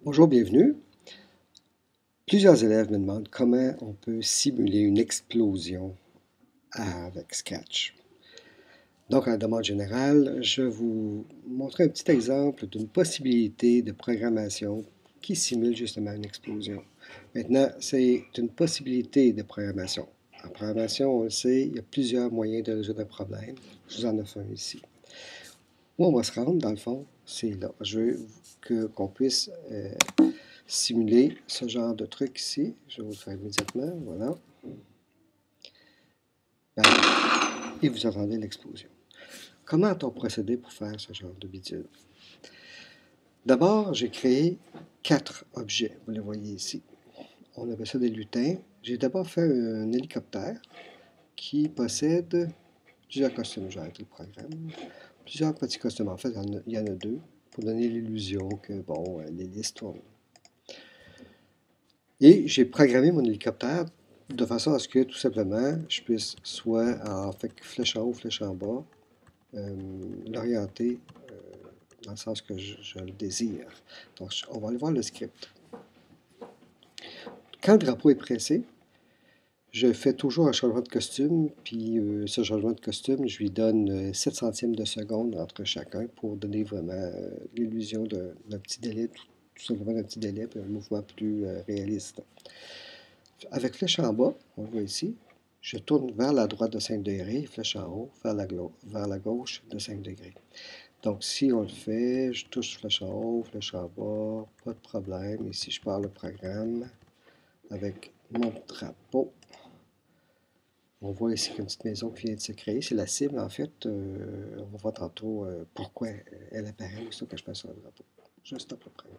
Bonjour, bienvenue. Plusieurs élèves me demandent comment on peut simuler une explosion avec Sketch. Donc, en demande générale, je vais vous montrer un petit exemple d'une possibilité de programmation qui simule justement une explosion. Maintenant, c'est une possibilité de programmation. En programmation, on le sait, il y a plusieurs moyens de résoudre un problème. Je vous en offre un ici. Où on va se rendre, dans le fond, c'est là. Je veux qu'on puisse simuler ce genre de truc ici. Je vais vous le faire immédiatement. Voilà. Et vous entendez l'explosion. Comment a-t-on procédé pour faire ce genre de bidule? D'abord, j'ai créé 4 objets. Vous les voyez ici. On appelle ça des lutins. J'ai d'abord fait un hélicoptère qui possède plusieurs costumes. J'ai arrêté le programme. Plusieurs petits costumes. En fait, il y en a 2 pour donner l'illusion que, bon, l'hélice tourne. Et j'ai programmé mon hélicoptère de façon à ce que, tout simplement, je puisse soit, en fait, flèche en haut, flèche en bas, l'orienter dans le sens que je le désire. Donc, on va aller voir le script. Quand le drapeau est pressé, je fais toujours un changement de costume, puis ce changement de costume, je lui donne 7 centièmes de seconde entre chacun pour donner vraiment l'illusion d'un petit délai, tout simplement d'un petit délai, puis un mouvement plus réaliste. Avec flèche en bas, on le voit ici, je tourne vers la droite de 5 degrés, flèche en haut, vers la gauche de 5 degrés. Donc, si on le fait, je touche flèche en haut, flèche en bas, pas de problème. Ici, je pars le programme avec mon drapeau. On voit ici qu'une petite maison qui vient de se créer. C'est la cible, en fait. On va voir tantôt pourquoi elle apparaît aussitôt que je passe sur le drapeau. Je stoppe le programme.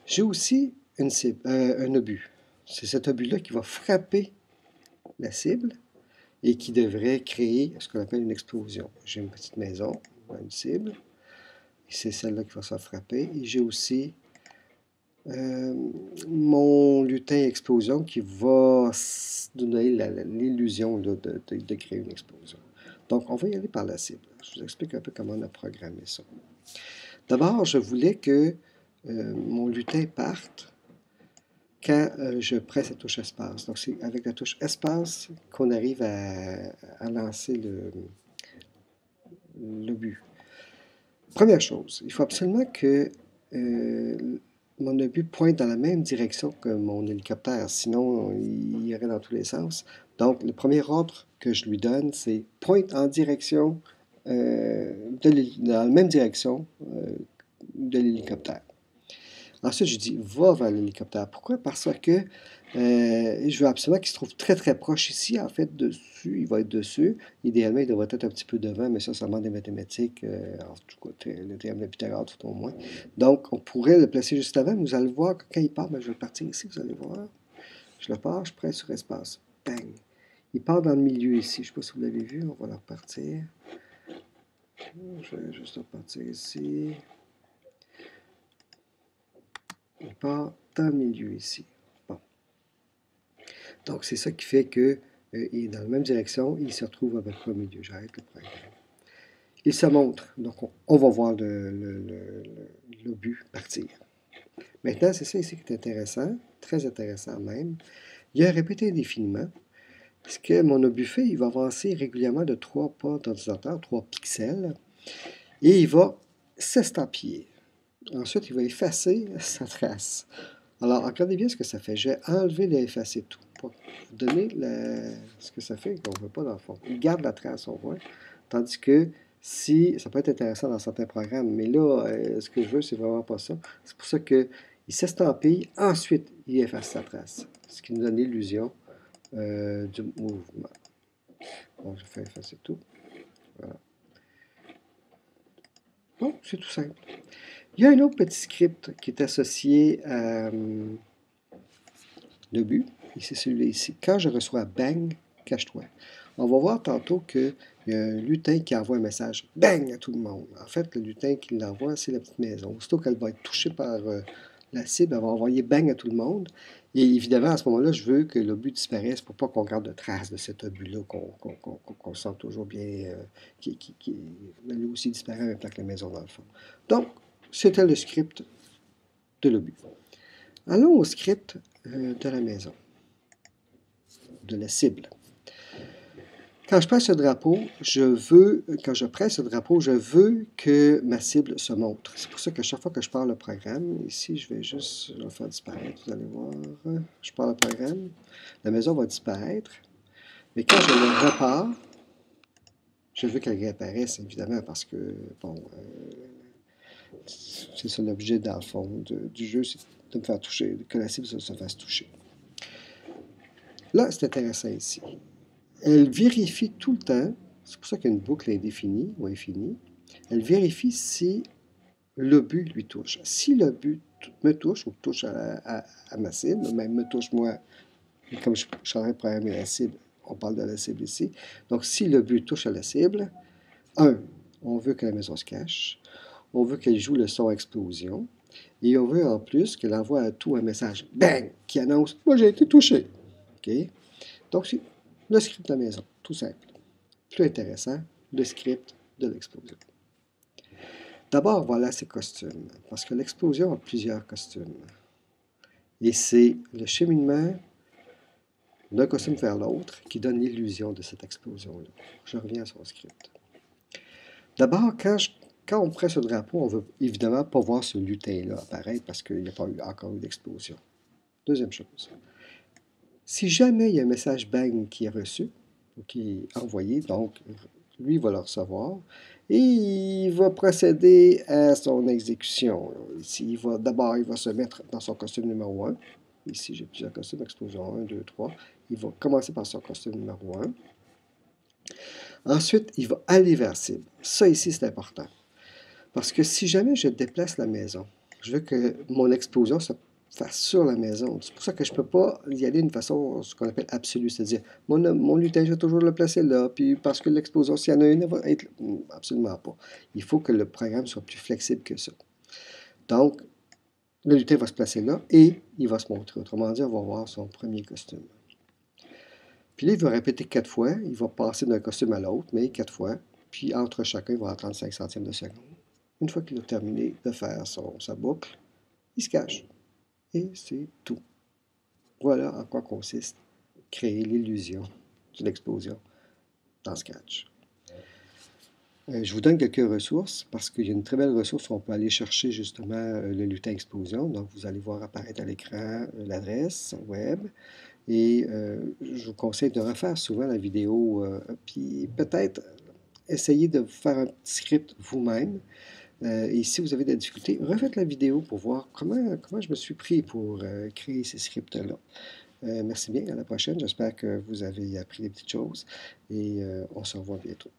J'ai aussi un obus. C'est cet obus-là qui va frapper la cible et qui devrait créer ce qu'on appelle une explosion. J'ai une petite maison, une cible, et c'est celle-là qui va se faire frapper. Et j'ai aussi mon lutin explosion qui va donner l'illusion de créer une explosion. Donc, on va y aller par la cible. Je vous explique un peu comment on a programmé ça. D'abord, je voulais que mon lutin parte quand je presse la touche espace. Donc, c'est avec la touche espace qu'on arrive à lancer le but. Première chose, il faut absolument que mon obus pointe dans la même direction que mon hélicoptère, sinon il irait dans tous les sens. Donc, le premier ordre que je lui donne, c'est pointe en direction, dans la même direction de l'hélicoptère. Ensuite, je dis va vers l'hélicoptère. Pourquoi? Parce que je veux absolument qu'il se trouve très très proche ici, en fait, dessus. Il va être dessus. Idéalement, il devrait être un petit peu devant, mais ça demande des mathématiques, en tout cas, le théorème de Pythagore, tout au moins. Donc, on pourrait le placer juste avant, mais vous allez voir que quand il part, ben, je vais le partir ici, vous allez voir. Je le pars, je presse sur espace. Bang! Il part dans le milieu ici. Je ne sais pas si vous l'avez vu, on va le repartir. Je vais juste repartir ici. Il part dans le milieu ici. Bon. Donc, c'est ça qui fait qu'il est dans la même direction, il se retrouve à peu près au milieu. J'arrête le programme. Il se montre. Donc, on va voir l'obus partir. Maintenant, c'est ça ici qui est intéressant, très intéressant même. Il y a un répété indéfiniment. Ce que mon obus fait, il va avancer régulièrement de 3 pas d'ordinateur, 3 pixels, et il va s'estampiller. Ensuite, il va effacer sa trace. Alors, regardez bien ce que ça fait. J'ai enlevé le effacer tout pour vous donner ce que ça fait qu'on ne veut pas dans le fond. Il garde la trace, on voit. Tandis que si, ça peut être intéressant dans certains programmes, mais là, ce que je veux, c'est vraiment pas ça. C'est pour ça qu'il s'estampille, ensuite, il efface sa trace. Ce qui nous donne l'illusion du mouvement. Bon, je fais effacer tout. Voilà. Bon, c'est tout simple. Il y a un autre petit script qui est associé à le but. Et c'est celui-là ici. Quand je reçois bang, cache-toi. On va voir tantôt qu'il y a un lutin qui envoie un message bang à tout le monde. En fait, le lutin qui l'envoie, c'est la petite maison. Aussitôt qu'elle va être touchée par la cible, elle va envoyer bang à tout le monde. Et évidemment, à ce moment-là, je veux que l'obus disparaisse pour pas qu'on garde de traces de cet obus-là, qu'on sent toujours bien, qui lui aussi disparaît en même temps que la maison dans le fond. Donc, c'était le script de l'obus. Allons au script de la maison, de la cible. Quand je presse ce drapeau, quand je presse ce drapeau, je veux que ma cible se montre. C'est pour ça que chaque fois que je pars le programme, ici, je vais juste le faire disparaître, vous allez voir. Je pars le programme, la maison va disparaître. Mais quand je le repars, je veux qu'elle réapparaisse, évidemment, parce que, bon, c'est ça l'objet, dans le fond, du jeu, c'est de me faire toucher, que la cible se fasse toucher. Là, c'est intéressant ici. Elle vérifie tout le temps, c'est pour ça qu'il y a une boucle indéfinie ou infinie, elle vérifie si le but lui touche. Si le but me touche ou touche à ma cible, même me touche moi, comme je suis en train de programmer la cible, on parle de la cible ici. Donc, si le but touche à la cible, on veut que la maison se cache, on veut qu'elle joue le son explosion, et on veut en plus qu'elle envoie à tout un message, bang, qui annonce « Moi, j'ai été touché ». OK? Donc, c'est le script de la maison, tout simple. Plus intéressant, le script de l'explosion. D'abord, voilà ses costumes, parce que l'explosion a plusieurs costumes. Et c'est le cheminement d'un costume vers l'autre qui donne l'illusion de cette explosion-là. Je reviens à son script. D'abord, quand on presse le drapeau, on ne veut évidemment pas voir ce lutin-là apparaître parce qu'il n'y a pas encore eu d'explosion. Deuxième chose, si jamais il y a un message bang qui est reçu, ou qui est envoyé, donc lui va le recevoir, et il va procéder à son exécution. D'abord, il va se mettre dans son costume numéro 1. Ici, j'ai plusieurs costumes, explosion 1, 2, 3. Il va commencer par son costume numéro 1. Ensuite, il va aller vers cible. Ça ici, c'est important. Parce que si jamais je déplace la maison, je veux que mon explosion se fasse sur la maison. C'est pour ça que je ne peux pas y aller d'une façon, ce qu'on appelle absolue, c'est-à-dire mon lutin, je vais toujours le placer là, puis parce que l'explosion, s'il y en a une, elle va être... Absolument pas. Il faut que le programme soit plus flexible que ça. Donc, le lutin va se placer là et il va se montrer. Autrement dit, on va voir son premier costume. Puis là, il va répéter 4 fois. Il va passer d'un costume à l'autre, mais 4 fois. Puis entre chacun, il va attendre 5 centièmes de seconde. Une fois qu'il a terminé de faire sa boucle, il se cache. Et c'est tout. Voilà en quoi consiste créer l'illusion d'une explosion dans Scratch. Je vous donne quelques ressources parce qu'il y a une très belle ressource où on peut aller chercher justement le lutin explosion. Donc, vous allez voir apparaître à l'écran l'adresse web. Et je vous conseille de refaire souvent la vidéo, puis peut-être essayer de faire un petit script vous-même. Et si vous avez des difficultés, refaites la vidéo pour voir comment je me suis pris pour créer ces scripts-là. Merci bien, à la prochaine. J'espère que vous avez appris des petites choses et on se revoit bientôt.